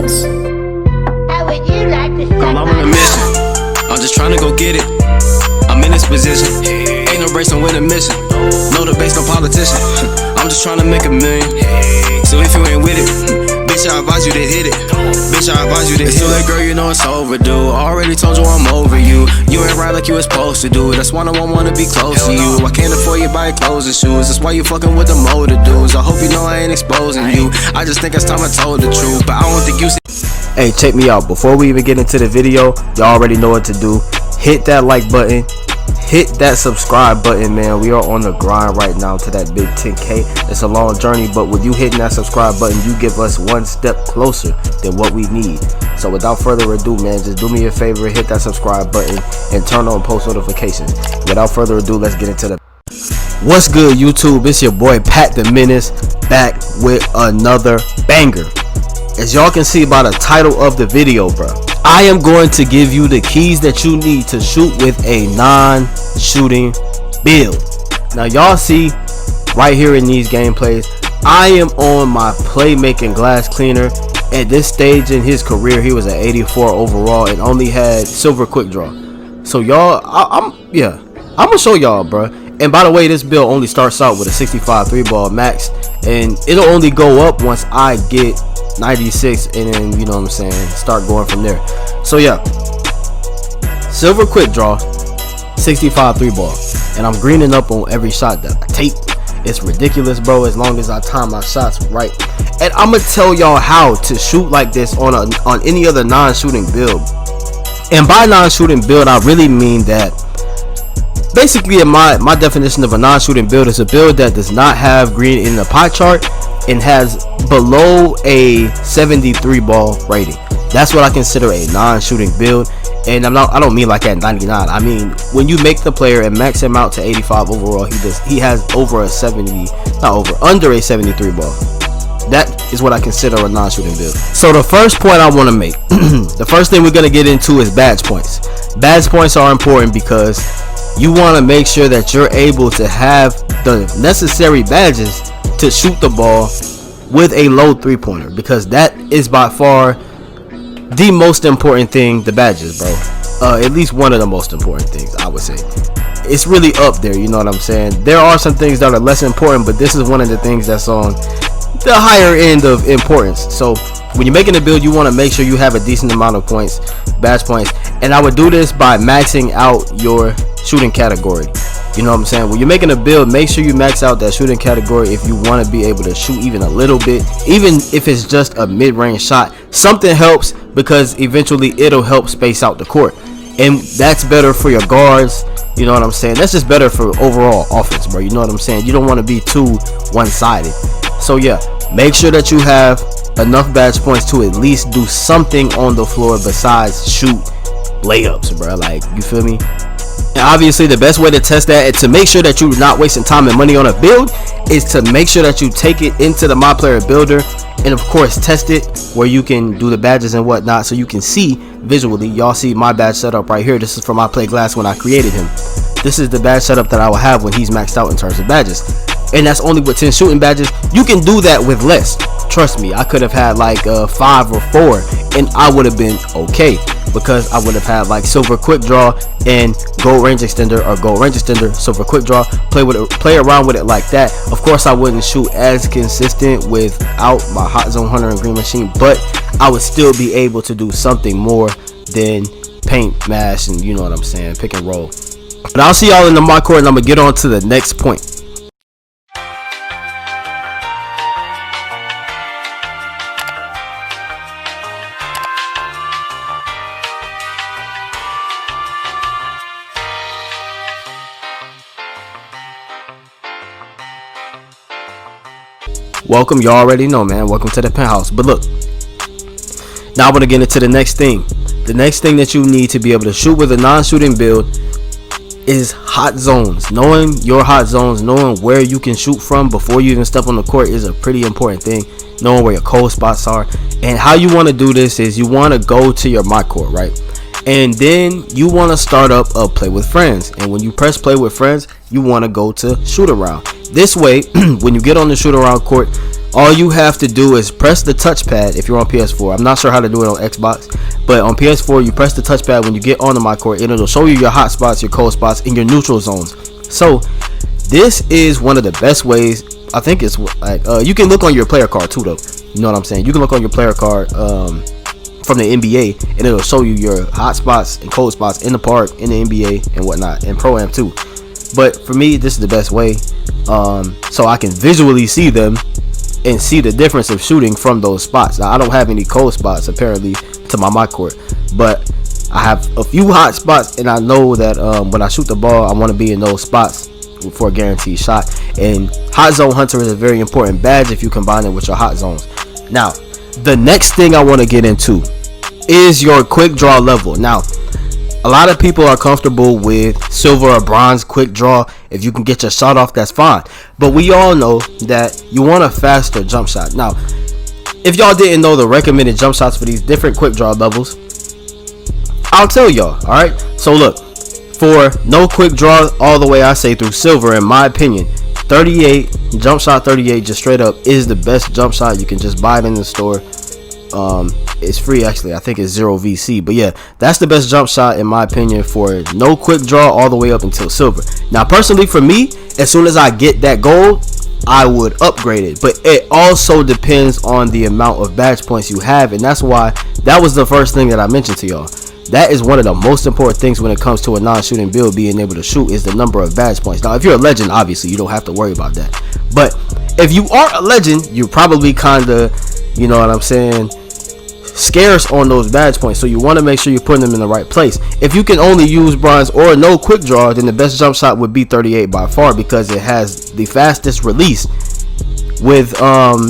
this. How would you like to suck I'm on a mission. I'm just trying to go get it. I'm in this position. Ain't no race, I'm with a mission. No debate, no politician. I'm just trying to make a million. So if you ain't with it, bitch, I advise you to hit it. Bitch, I advise you to hit it. It's too late, girl, you know it's overdue. Already told you I'm over you. You ain't right like you was supposed to do. That's why I don't wanna be close to you. I can't afford you buying clothes and shoes. That's why you fucking with the motor dudes. I hope you know I ain't exposing you. I just think it's time I told the truth, but I don't think you see. Hey, check me out. Before we even get into the video, y'all already know what to do. Hit that like button. Hit that subscribe button, man. We are on the grind right now to that big 10K. It's a long journey, but with you hitting that subscribe button, you give us one step closer than what we need. So without further ado, man, just do me a favor, hit that subscribe button and turn on post notifications. Without further ado, let's get into the... What's good, YouTube? It's your boy Pat the Menace, back with another banger. As y'all can see by the title of the video, bro, I am going to give you the keys that you need to shoot with a non-shooting build. Now y'all see right here in these gameplays, I am on my playmaking glass cleaner. At this stage in his career, he was at 84 overall and only had silver quick draw. So y'all, I'm gonna show y'all, bro. And by the way, this build only starts out with a 65 3-ball max, and it'll only go up once I get 96, and then, you know what I'm saying, start going from there. So yeah, silver quick draw, 65 3-ball, and I'm greening up on every shot that I take. It's ridiculous, bro, as long as I time my shots right. And I'm gonna tell y'all how to shoot like this on any other non-shooting build. And by non-shooting build, I really mean that basically my definition of a non-shooting build is a build that does not have green in the pie chart and has below a 73 ball rating. That's what I consider a non-shooting build. And I don't mean like at 99. I mean when you make the player and max him out to 85 overall, he has over a 70, under a 73 ball. That is what I consider a non-shooting build. So the first point I want to make, the first thing we're gonna get into is badge points. Badge points are important because you want to make sure that you're able to have the necessary badges to shoot the ball with a low three-pointer, because that is by far the most important thing. The badges, bro, at least one of the most important things, I would say. It's really up there, you know what I'm saying? There are some things that are less important, but this is one of the things that's on the higher end of importance. So when you're making a build, you want to make sure you have a decent amount of points, badge points, and I would do this by maxing out your shooting category. You know what I'm saying? When you're making a build, make sure you max out that shooting category if you want to be able to shoot even a little bit, even if it's just a mid-range shot. Something helps, because eventually it'll help space out the court, and that's better for your guards. You know what I'm saying? That's just better for overall offense, bro. You know what I'm saying? You don't want to be too one-sided. So yeah, make sure that you have enough badge points to at least do something on the floor besides shoot layups, bro. Like, you feel me? And obviously the best way to test that and to make sure that you're not wasting time and money on a build is to make sure that you take it into the My Player Builder and of course test it where you can do the badges and whatnot, so you can see visually. Y'all see my badge setup right here. This is for My Play Glass when I created him. This is the badge setup that I will have when he's maxed out in terms of badges, and that's only with 10 shooting badges. You can do that with less. Trust me, I could have had like 5 or 4 and I would have been okay, because I would have had like silver quick draw and gold range extender, or gold range extender, silver quick draw, play around with it like that. Of course I wouldn't shoot as consistent without my hot zone hunter and green machine, but I would still be able to do something more than paint, mash, and you know what I'm saying, pick and roll. But I'll see y'all in the mock court, and I'm gonna get on to the next point. Welcome, you already know, man. Welcome to the penthouse. But look, now I want to get into the next thing. The next thing that you need to be able to shoot with a non-shooting build is hot zones. Knowing your hot zones, knowing where you can shoot from before you even step on the court is a pretty important thing. Knowing where your cold spots are. And how you want to do this is you want to go to your my court, right? And then you want to start up a play with friends. And when you press play with friends, you want to go to shoot around. This way, when you get on the shoot around court, all you have to do is press the touchpad if you're on PS4. I'm not sure how to do it on Xbox, but on PS4 you press the touchpad when you get onto my court, and it'll show you your hot spots, your cold spots, and your neutral zones. So this is one of the best ways. I think it's like you can look on your player card too, though. You know what I'm saying? You can look on your player card from the NBA, and it'll show you your hot spots and cold spots in the park, in the NBA, and whatnot, and Pro Am too. But for me, this is the best way, so I can visually see them and see the difference of shooting from those spots. Now, I don't have any cold spots apparently to my court, but I have a few hot spots, and I know that when I shoot the ball, I want to be in those spots for a guaranteed shot. And Hot Zone Hunter is a very important badge if you combine it with your hot zones. Now, the next thing I want to get into is your quick draw level. Now, a lot of people are comfortable with silver or bronze quick draw. If you can get your shot off, that's fine. But we all know that you want a faster jump shot. Now, if y'all didn't know the recommended jump shots for these different quick draw levels, I'll tell y'all. Alright, so look, for no quick draw all the way, I say through silver, in my opinion, 38, jump shot 38 just straight up is the best jump shot. You can just buy it in the store. It's free, actually. I think it's 0 VC, but yeah, that's the best jump shot in my opinion for no quick draw all the way up until silver. Now, personally, for me, as soon as I get that gold, I would upgrade it, but it also depends on the amount of badge points you have, and that's why that was the first thing that I mentioned to y'all. That is one of the most important things when it comes to a non-shooting build, being able to shoot, is the number of badge points. Now, if you're a legend, obviously you don't have to worry about that, but if you are a legend, you're probably kind of, you know what I'm saying, scarce on those badge points, so you want to make sure you're putting them in the right place. If you can only use bronze or no quick draw, then the best jump shot would be 38 by far, because it has the fastest release with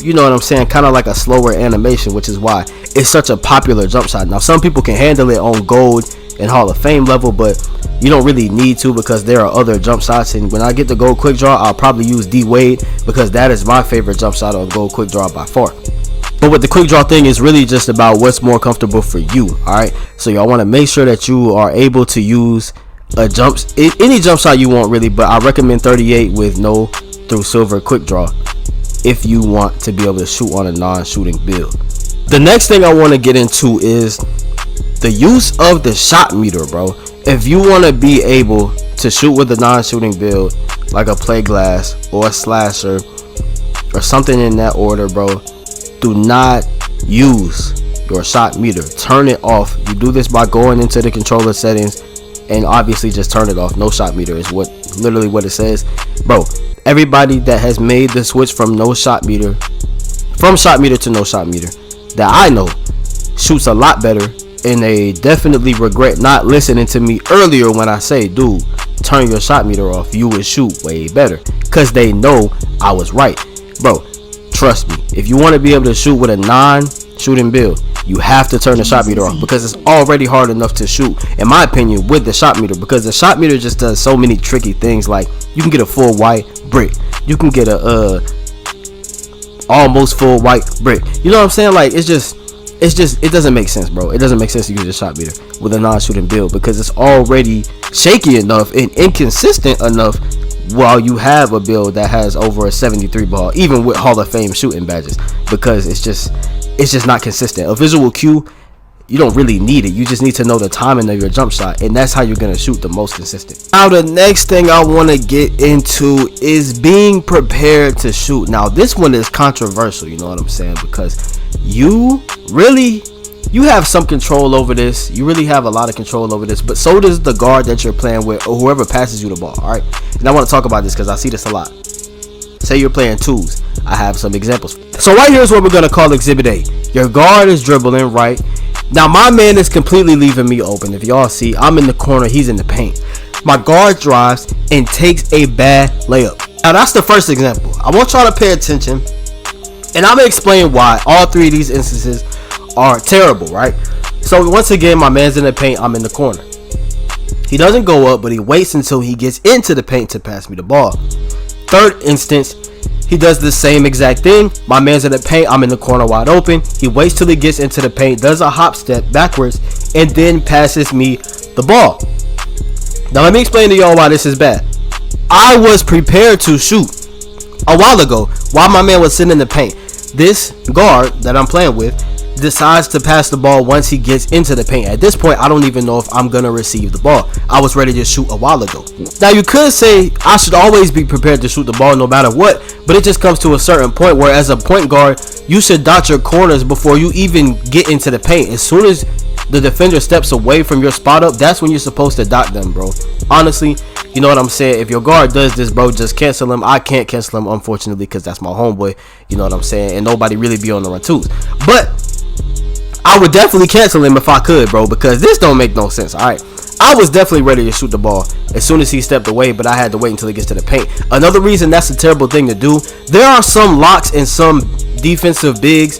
you know what I'm saying, kind of like a slower animation, which is why it's such a popular jump shot. Now, some people can handle it on gold and Hall of Fame level, but you don't really need to, because there are other jump shots. And when I get the gold quick draw, I'll probably use D Wade, because that is my favorite jump shot on gold quick draw by far. But with the quick draw thing, is really just about what's more comfortable for you. Alright, so y'all want to make sure that you are able to use any jump shot you want, really, but I recommend 38 with no through silver quick draw if you want to be able to shoot on a non-shooting build. The next thing I want to get into is the use of the shot meter, bro. If you want to be able to shoot with a non-shooting build, like a play glass or a slasher or something in that order, bro, do not use your shot meter. Turn it off. You do this by going into the controller settings and obviously just turn it off. No shot meter is literally what it says, bro. Everybody that has made the switch from shot meter to no shot meter that I know shoots a lot better, and they definitely regret not listening to me earlier when I say, dude, turn your shot meter off, you would shoot way better, because they know I was right. Bro, trust me, if you want to be able to shoot with a non-shooting build, you have to turn the shot meter off, because it's already hard enough to shoot, in my opinion, with the shot meter, because the shot meter just does so many tricky things. Like, you can get a full white brick, you can get a almost full white brick, you know what I'm saying? Like, it doesn't make sense, bro. It doesn't make sense to use a shot meter with a non-shooting build, because it's already shaky enough and inconsistent enough while you have a build that has over a 73 ball, even with Hall of Fame shooting badges, because it's just not consistent. A visual cue, you don't really need it. You just need to know the timing of your jump shot, and that's how you're gonna shoot the most consistent. Now, the next thing I want to get into is being prepared to shoot. Now, this one is controversial, you know what I'm saying, because you have some control over this. You really have a lot of control over this, but so does the guard that you're playing with, or whoever passes you the ball. All right, and I want to talk about this because I see this a lot. Say you're playing twos. I have some examples. So right here is what we're gonna call Exhibit A. Your guard is dribbling, right? Now, my man is completely leaving me open. If y'all see, I'm in the corner, he's in the paint. My guard drives and takes a bad layup. Now, that's the first example. I want y'all to pay attention, and I'm gonna explain why all three of these instances are terrible, right? So once again, my man's in the paint, I'm in the corner. He doesn't go up, but he waits until he gets into the paint to pass me the ball. Third instance, he does the same exact thing. My man's in the paint, I'm in the corner wide open. He waits till he gets into the paint, does a hop step backwards, and then passes me the ball. Now, let me explain to y'all why this is bad. I was prepared to shoot a while ago while my man was sitting in the paint. this guard that I'm playing with decides to pass the ball once he gets into the paint. At this point, I don't even know if I'm gonna receive the ball. I was ready to shoot a while ago. Now you could say I should always be prepared to shoot the ball no matter what, but it just comes to a certain point where as a point guard, you should dot your corners before you even get into the paint. As soon as the defender steps away from your spot up, that's when you're supposed to dot them, bro. Honestly, you know what I'm saying? If your guard does this, bro, just cancel him. I can't cancel him, unfortunately, because that's my homeboy. You know what I'm saying? And nobody really be on the run twos. But I would definitely cancel him if I could, bro, because this don't make no sense. All right, I was definitely ready to shoot the ball as soon as he stepped away, but I had to wait until he gets to the paint. Another reason that's a terrible thing to do, there are some locks and some defensive bigs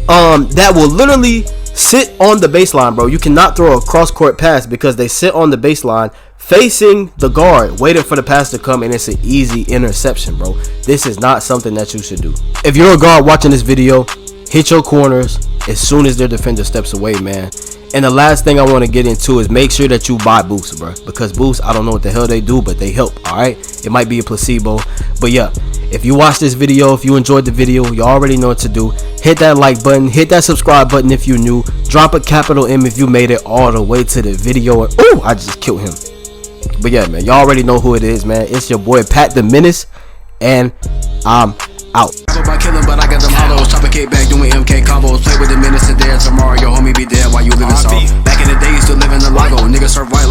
that will literally sit on the baseline, bro. You cannot throw a cross-court pass because they sit on the baseline facing the guard, waiting for the pass to come, and it's an easy interception, bro. This is not something that you should do. If you're a guard watching this video, hit your corners as soon as their defender steps away, man. And the last thing I want to get into is make sure that you buy boosts, bro, because boosts, I don't know what the hell they do, but they help. All right, it might be a placebo, but yeah, if you watched this video, if you enjoyed the video, you already know what to do. Hit that like button, hit that subscribe button if you're new, drop a capital M if you made it all the way to the video. And oh, I just killed him. But yeah, man, y'all already know who it is, man. It's your boy Pat the Menace, and I'm out. By killing, but I got them hollows. Chop a cake back doing MK combos. Play with the minutes today and tomorrow. Your homie be dead while you living soft. Back in the day, used to live in the Lago. Niggas survive.